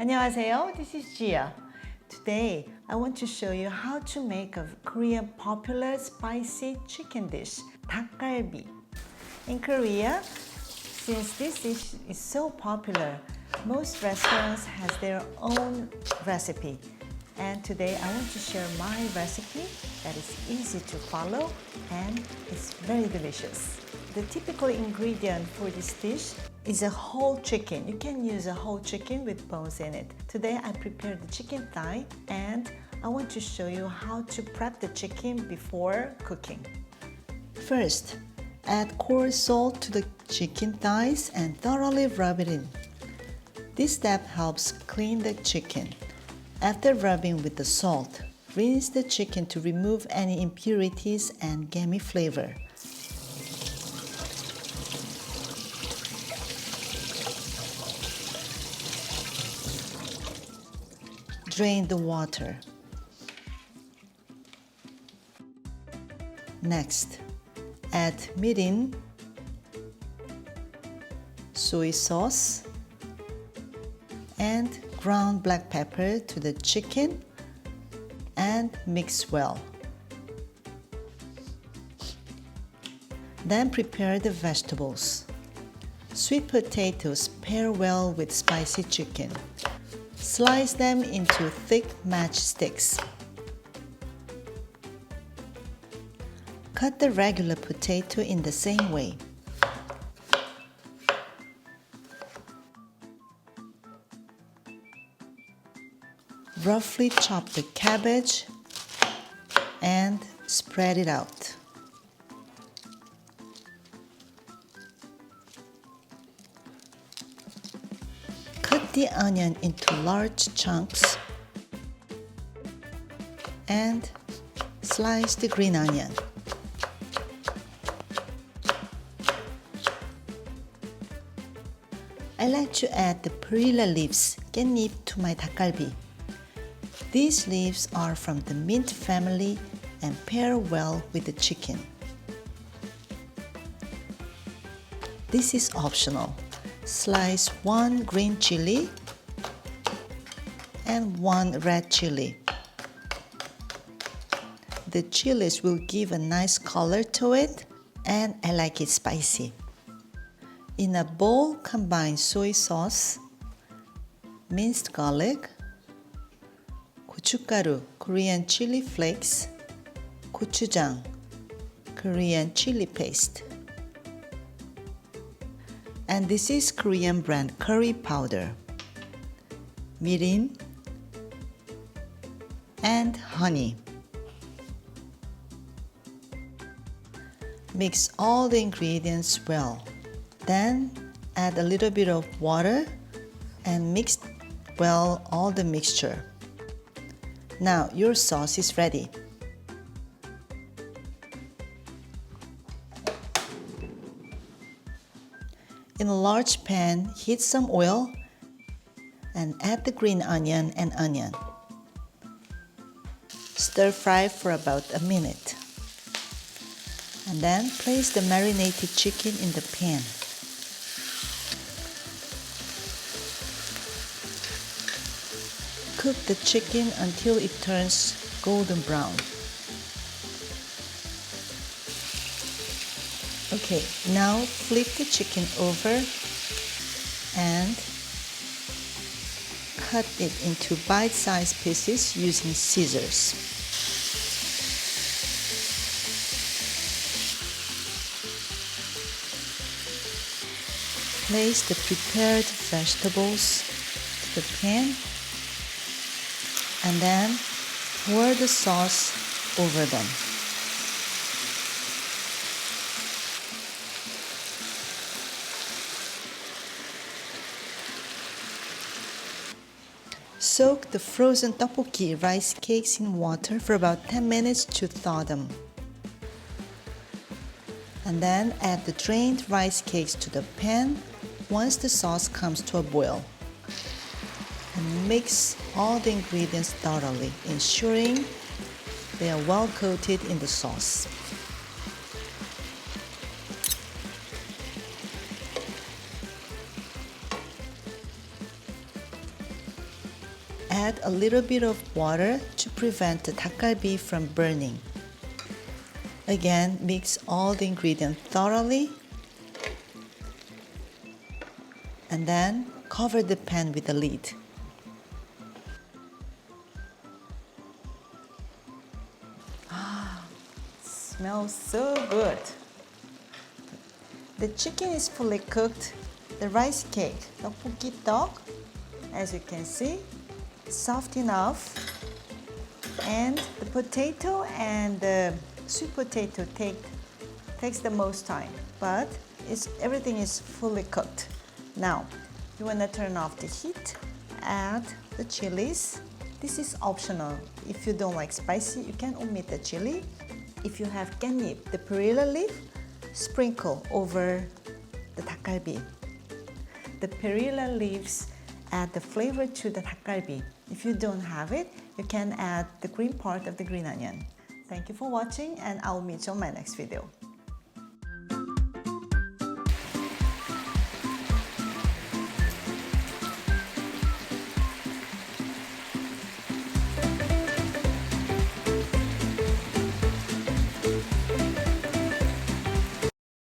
안녕하세요, this is Gia. Today, I want to show you how to make a Korean popular spicy chicken dish, Dakgalbi. In Korea, since this dish is so popular, most restaurants has their own recipe. And today I want to share my recipe that is easy to follow and it's very delicious. The typical ingredient for this dish is a whole chicken. You can use a whole chicken with bones in it. Today I prepared the chicken thigh and I want to show you how to prep the chicken before cooking. First, add coarse salt to the chicken thighs and thoroughly rub it in. This step helps clean the chicken. After rubbing with the salt, rinse the chicken to remove any impurities and gamey flavor. Drain the water. Next, add mirin, soy sauce, and ground black pepper to the chicken and mix well. Then prepare the vegetables. Sweet potatoes pair well with spicy chicken. Slice them into thick matchsticks. Cut the regular potato in the same way. Roughly chop the cabbage and spread it out. Cut the onion into large chunks and slice the green onion. I like to add the perilla leaves, 깻잎, to my dakgalbi. These leaves are from the mint family and pair well with the chicken. This is optional. Slice 1 green chili and 1 red chili. The chilies will give a nice color to it and I like it spicy. In a bowl, combine soy sauce, minced garlic, Gochugaru, Korean chili flakes, gochujang, Korean chili paste. And this is Korean brand curry powder, mirin, and honey. Mix all the ingredients well. Then add a little bit of water and mix well all the mixture. Now your sauce is ready. In a large pan, heat some oil and add the green onion and onion. Stir fry for about a minute. And then place the marinated chicken in the pan. Cook the chicken until it turns golden brown. Okay, now flip the chicken over and cut it into bite-sized pieces using scissors. Place the prepared vegetables to the pan and then pour the sauce over them. Soak the frozen tteokbokki rice cakes in water for about 10 minutes to thaw them. And then add the drained rice cakes to the pan once the sauce comes to a boil. And mix all the ingredients thoroughly, ensuring they are well coated in the sauce. add a little bit of water to prevent the dakgalbi from burning. Again, mix all the ingredients thoroughly and then cover the pan with a lid. Smells so good. The chicken is fully cooked. The rice cake, tteokbokki tteok, as you can see, soft enough. And the potato and the sweet potato takes the most time, but everything is fully cooked. Now, you want to turn off the heat, add the chilies. This is optional. If you don't like spicy, you can omit the chili. If you have 깻잎, the perilla leaf, sprinkle over the dakgalbi. The perilla leaves add the flavor to the dakgalbi. If you don't have it, you can add the green part of the green onion. Thank you for watching, and I'll meet you on my next video.